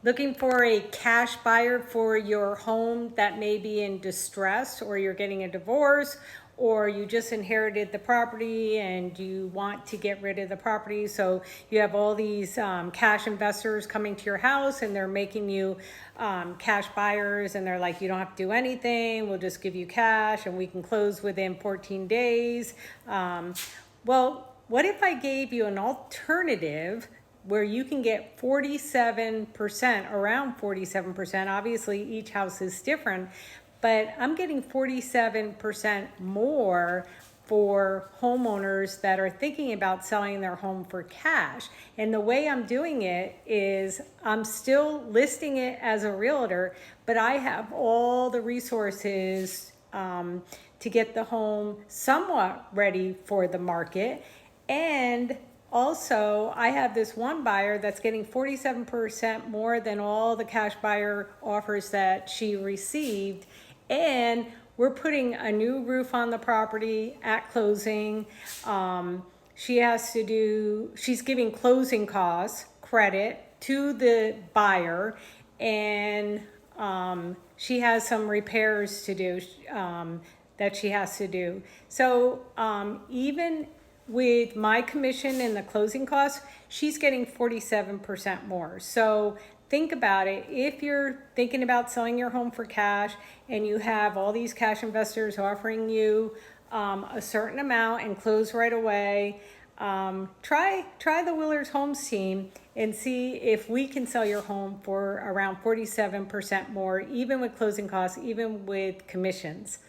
Looking for a cash buyer for your home that may be in distress, or you're getting a divorce, or you just inherited the property and you want to get rid of the property. So you have all these cash investors coming to your house and they're making you cash buyers, and they're like, you don't have to do anything, we'll just give you cash and we can close within 14 days. Well, what if I gave you an alternative where you can get 47%, around 47%? Obviously, each house is different, but I'm getting 47% more for homeowners that are thinking about selling their home for cash. And the way I'm doing it is I'm still listing it as a realtor, but I have all the resources to get the home somewhat ready for the market. And also, I have this one buyer that's getting 47% more than all the cash buyer offers that she received. And we're putting a new roof on the property at closing. She's giving closing costs credit to the buyer, and she has some repairs to do that she has to do. So even with my commission and the closing costs, she's getting 47% more. So think about it. If you're thinking about selling your home for cash and you have all these cash investors offering you a certain amount and close right away, try the Willers Homes team and see if we can sell your home for around 47% more, even with closing costs, even with commissions.